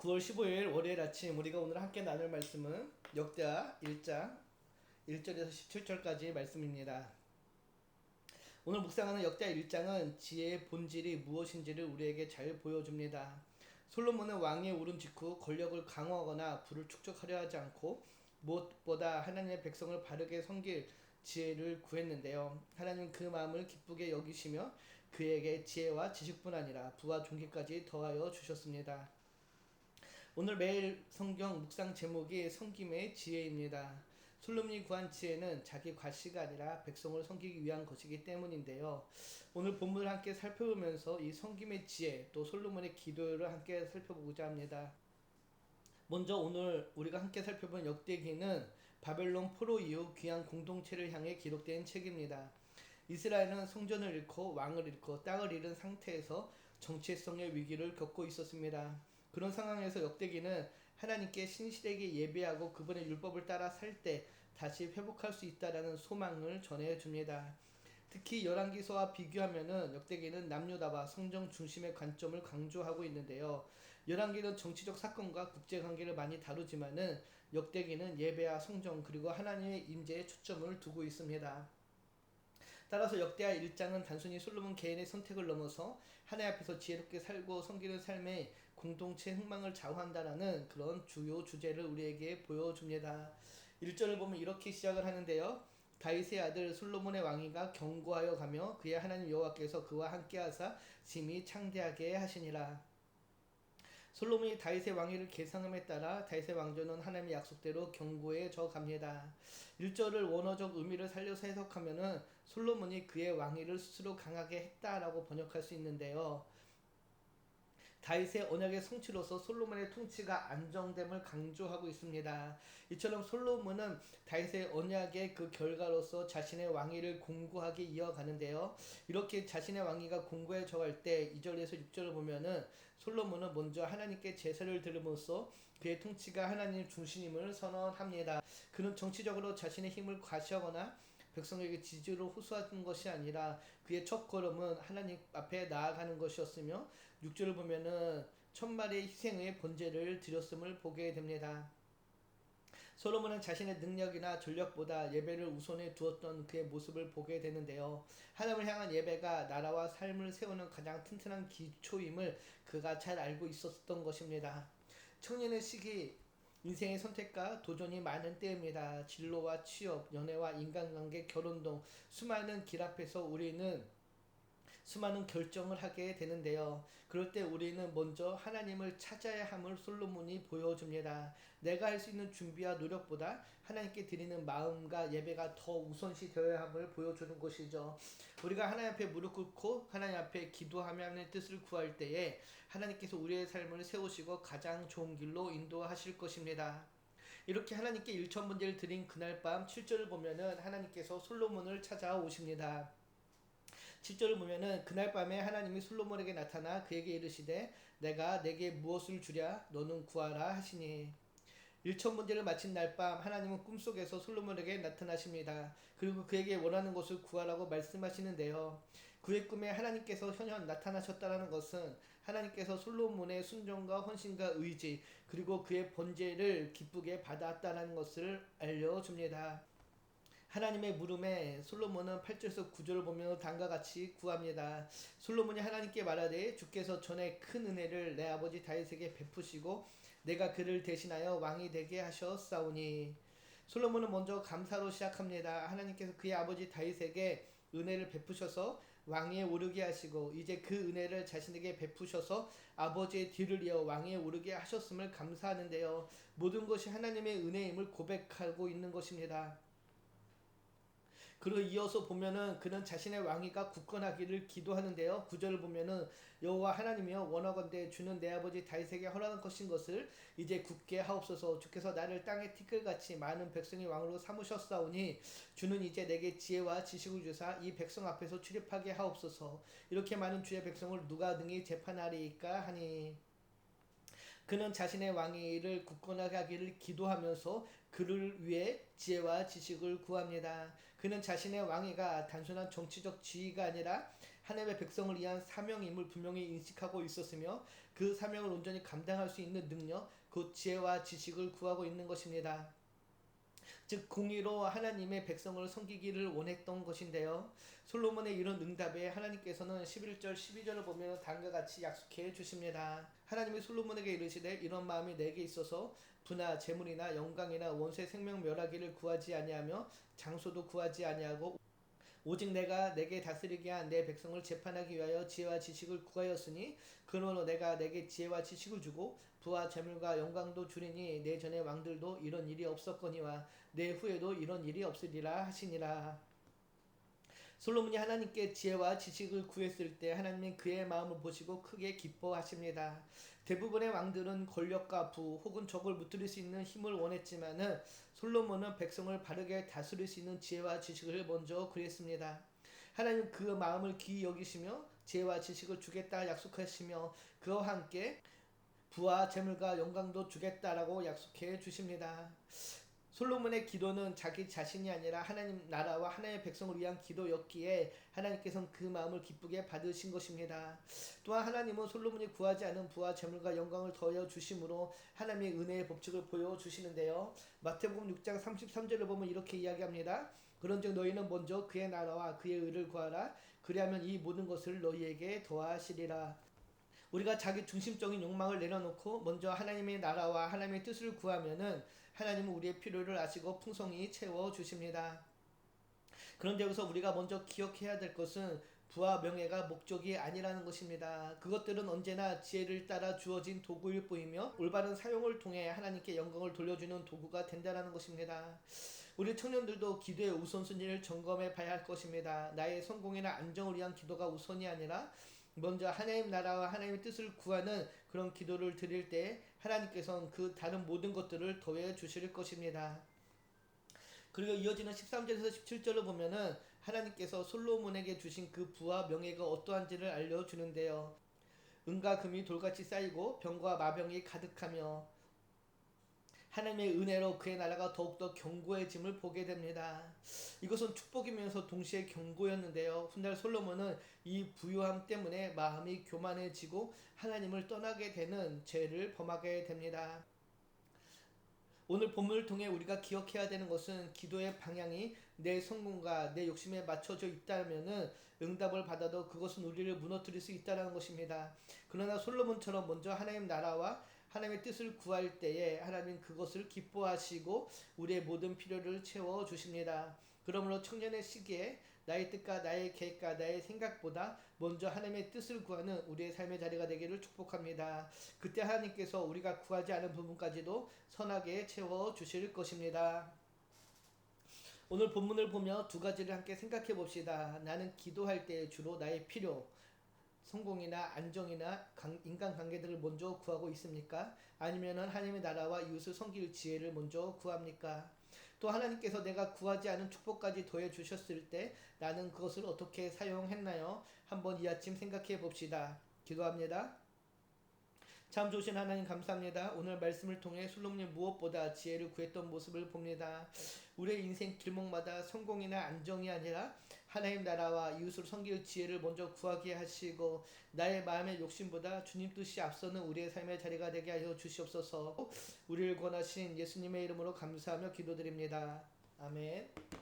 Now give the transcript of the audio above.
9월 15일 월요일 아침 우리가 오늘 함께 나눌 말씀은 역대하 1장 1절에서 17절까지의 말씀입니다. 오늘 묵상하는 역대하 1장은 지혜의 본질이 무엇인지를 우리에게 잘 보여줍니다. 솔로몬은 왕위에 오른 직후 권력을 강화하거나 부를 축적하려 하지 않고 무엇보다 하나님의 백성을 바르게 섬길 지혜를 구했는데요. 하나님은 그 마음을 기쁘게 여기시며 그에게 지혜와 지식뿐 아니라 부와 존귀까지 더하여 주셨습니다. 오늘 매일 성경 묵상 제목이 섬김의 지혜입니다. 솔로몬이 구한 지혜는 자기 과시가 아니라 백성을 섬기기 위한 것이기 때문인데요. 오늘 본문을 함께 살펴보면서 이 섬김의 지혜 또 솔로몬의 기도를 함께 살펴보고자 합니다. 먼저 오늘 우리가 함께 살펴본 역대기는 바벨론 포로 이후 귀한 공동체를 향해 기록된 책입니다. 이스라엘은 성전을 잃고 왕을 잃고 땅을 잃은 상태에서 정체성의 위기를 겪고 있었습니다. 그런 상황에서 역대기는 하나님께 신실하게 예배하고 그분의 율법을 따라 살 때 다시 회복할 수 있다라는 소망을 전해줍니다. 특히 열왕기서와 비교하면은 역대기는 남유다와 성정 중심의 관점을 강조하고 있는데요. 열왕기는 정치적 사건과 국제관계를 많이 다루지만은 역대기는 예배와 성정 그리고 하나님의 임재에 초점을 두고 있습니다. 따라서 역대하 1장은 단순히 솔로몬 개인의 선택을 넘어서 하나님 앞에서 지혜롭게 살고 섬기는 삶의 공동체 흥망을 좌우한다라는 그런 주요 주제를 우리에게 보여줍니다. 1절을 보면 이렇게 시작을 하는데요. 다윗의 아들 솔로몬의 왕위가 견고하여 가며 그의 하나님 여호와께서 그와 함께하사 심히 창대하게 하시니라. 솔로몬이 다윗의 왕위를 계승함에 따라 다윗의 왕조는 하나님의 약속대로 견고해져 갑니다. 1절을 원어적 의미를 살려서 해석하면은 솔로몬이 그의 왕위를 스스로 강하게 했다라고 번역할 수 있는데요. 다윗의 언약의 성취로서 솔로몬의 통치가 안정됨을 강조하고 있습니다. 이처럼 솔로몬은 다윗의 언약의 그 결과로서 자신의 왕위를 공고하게 이어가는데요. 이렇게 자신의 왕위가 공고해져 갈 때 2절에서 6절을 보면은 솔로몬은 먼저 하나님께 제사를 드림으로써 그의 통치가 하나님 중심임을 선언합니다. 그는 정치적으로 자신의 힘을 과시하거나 백성에게 지지를 호소하는 것이 아니라 그의 첫 걸음은 하나님 앞에 나아가는 것이었으며 6절을 보면은 천마리의 희생의 번제를 드렸음을 보게 됩니다. 솔로몬은 자신의 능력이나 전력보다 예배를 우선에 두었던 그의 모습을 보게 되는데요. 하나님을 향한 예배가 나라와 삶을 세우는 가장 튼튼한 기초임을 그가 잘 알고 있었던 것입니다. 청년의 시기 인생의 선택과 도전이 많은 때입니다. 진로와 취업, 연애와 인간관계, 결혼 등 수많은 길 앞에서 우리는 수많은 결정을 하게 되는데요. 그럴 때 우리는 먼저 하나님을 찾아야 함을 솔로몬이 보여줍니다. 내가 할 수 있는 준비와 노력보다 하나님께 드리는 마음과 예배가 더 우선시 되어야 함을 보여주는 것이죠. 우리가 하나님 앞에 무릎 꿇고 하나님 앞에 기도하며 하나님의 뜻을 구할 때에 하나님께서 우리의 삶을 세우시고 가장 좋은 길로 인도하실 것입니다. 이렇게 하나님께 일천번제를 드린 그날 밤 7절을 보면은 하나님께서 솔로몬을 찾아오십니다. 7절을 보면은 그날 밤에 하나님이 솔로몬에게 나타나 그에게 이르시되 내가 내게 무엇을 주랴 너는 구하라 하시니 일천번제를 마친 날 밤 하나님은 꿈속에서 솔로몬에게 나타나십니다. 그리고 그에게 원하는 것을 구하라고 말씀하시는데요. 그의 꿈에 하나님께서 현현 나타나셨다는 것은 하나님께서 솔로몬의 순종과 헌신과 의지 그리고 그의 번제를 기쁘게 받았다는 것을 알려줍니다. 하나님의 물음에 솔로몬은 8절에서 9절을 보면 다음과 같이 구합니다. 솔로몬이 하나님께 말하되 주께서 전에 큰 은혜를 내 아버지 다윗에게 베푸시고 내가 그를 대신하여 왕이 되게 하셨사오니. 솔로몬은 먼저 감사로 시작합니다. 하나님께서 그의 아버지 다윗에게 은혜를 베푸셔서 왕위에 오르게 하시고 이제 그 은혜를 자신에게 베푸셔서 아버지의 뒤를 이어 왕위에 오르게 하셨음을 감사하는데요. 모든 것이 하나님의 은혜임을 고백하고 있는 것입니다. 그리고 이어서 보면은 그는 자신의 왕위가 굳건하기를 기도하는데요. 9절을 보면은 여호와 하나님이여 원하건대 주는 내 아버지 다윗에게 허락한 것을 이제 굳게 하옵소서. 주께서 나를 땅의 티끌같이 많은 백성의 왕으로 삼으셨사오니 주는 이제 내게 지혜와 지식을 주사 이 백성 앞에서 출입하게 하옵소서. 이렇게 많은 주의 백성을 누가 능히 재판하리이까 하니. 그는 자신의 왕위를 굳건하게 하기를 기도하면서 그를 위해 지혜와 지식을 구합니다. 그는 자신의 왕위가 단순한 정치적 지위가 아니라 하나님의 백성을 위한 사명임을 분명히 인식하고 있었으며 그 사명을 온전히 감당할 수 있는 능력, 그 지혜와 지식을 구하고 있는 것입니다. 즉 공의로 하나님의 백성을 섬기기를 원했던 것인데요. 솔로몬의 이런 응답에 하나님께서는 11절 12절을 보면 다음과 같이 약속해 주십니다. 하나님이 솔로몬에게 이르시되 이런 마음이 내게 있어서 부나 재물이나 영광이나 원수의 생명 멸하기를 구하지 아니하며 장소도 구하지 아니하고 오직 내가 내게 다스리게 한 내 백성을 재판하기 위하여 지혜와 지식을 구하였으니 그러므로 내가 내게 지혜와 지식을 주고 부와 재물과 영광도 주리니 내 전의 왕들도 이런 일이 없었거니와 내 후에도 이런 일이 없으리라 하시니라. 솔로몬이 하나님께 지혜와 지식을 구했을 때 하나님은 그의 마음을 보시고 크게 기뻐하십니다. 대부분의 왕들은 권력과 부 혹은 적을 무뜨릴 수 있는 힘을 원했지만은 솔로몬은 백성을 바르게 다스릴 수 있는 지혜와 지식을 먼저 구했습니다. 하나님 그 마음을 귀히 여기시며 지혜와 지식을 주겠다 약속하시며 그와 함께 부와 재물과 영광도 주겠다라고 약속해 주십니다. 솔로몬의 기도는 자기 자신이 아니라 하나님 나라와 하나님의 백성을 위한 기도였기에 하나님께서는 그 마음을 기쁘게 받으신 것입니다. 또한 하나님은 솔로몬이 구하지 않은 부와 재물과 영광을 더하여 주심으로 하나님의 은혜의 법칙을 보여주시는데요. 마태복음 6장 33절을 보면 이렇게 이야기합니다. 그런즉 너희는 먼저 그의 나라와 그의 의를 구하라. 그리하면 이 모든 것을 너희에게 더하시리라. 우리가 자기 중심적인 욕망을 내려놓고 먼저 하나님의 나라와 하나님의 뜻을 구하면은 하나님은 우리의 필요를 아시고 풍성히 채워 주십니다. 그런데 여기서 우리가 먼저 기억해야 될 것은 부와 명예가 목적이 아니라는 것입니다. 그것들은 언제나 지혜를 따라 주어진 도구일 뿐이며 올바른 사용을 통해 하나님께 영광을 돌려주는 도구가 된다는 것입니다. 우리 청년들도 기도의 우선순위를 점검해 봐야 할 것입니다. 나의 성공이나 안정을 위한 기도가 우선이 아니라 먼저 하나님 나라와 하나님의 뜻을 구하는 그런 기도를 드릴 때 하나님께서는 그 다른 모든 것들을 더해 주실 것입니다. 그리고 이어지는 13절에서 17절을 보면은 하나님께서 솔로몬에게 주신 그 부와 명예가 어떠한지를 알려주는데요. 은과 금이 돌같이 쌓이고 병과 마병이 가득하며 하나님의 은혜로 그의 나라가 더욱더 견고해짐을 보게 됩니다. 이것은 축복이면서 동시에 경고였는데요. 훗날 솔로몬은 이 부유함 때문에 마음이 교만해지고 하나님을 떠나게 되는 죄를 범하게 됩니다. 오늘 본문을 통해 우리가 기억해야 되는 것은 기도의 방향이 내 성공과 내 욕심에 맞춰져 있다면은 응답을 받아도 그것은 우리를 무너뜨릴 수 있다는 것입니다. 그러나 솔로몬처럼 먼저 하나님 나라와 하나님의 뜻을 구할 때에 하나님 그것을 기뻐하시고 우리의 모든 필요를 채워 주십니다. 그러므로 청년의 시기에 나의 뜻과 나의 계획과 나의 생각보다 먼저 하나님의 뜻을 구하는 우리의 삶의 자리가 되기를 축복합니다. 그때 하나님께서 우리가 구하지 않은 부분까지도 선하게 채워 주실 것입니다. 오늘 본문을 보며 두 가지를 함께 생각해 봅시다. 나는 기도할 때 주로 나의 필요, 성공이나 안정이나 인간관계들을 먼저 구하고 있습니까? 아니면 하나님의 나라와 이웃을 섬길 지혜를 먼저 구합니까? 또 하나님께서 내가 구하지 않은 축복까지 더해 주셨을 때 나는 그것을 어떻게 사용했나요? 한번 이 아침 생각해 봅시다. 기도합니다. 참 좋으신 하나님 감사합니다. 오늘 말씀을 통해 솔로몬이 무엇보다 지혜를 구했던 모습을 봅니다. 우리의 인생 길목마다 성공이나 안정이 아니라 하나님 나라와 이웃을 섬길 지혜를 먼저 구하게 하시고 나의 마음의 욕심보다 주님 뜻이 앞서는 우리의 삶의 자리가 되게 하여 주시옵소서. 우리를 권하신 예수님의 이름으로 감사하며 기도드립니다. 아멘.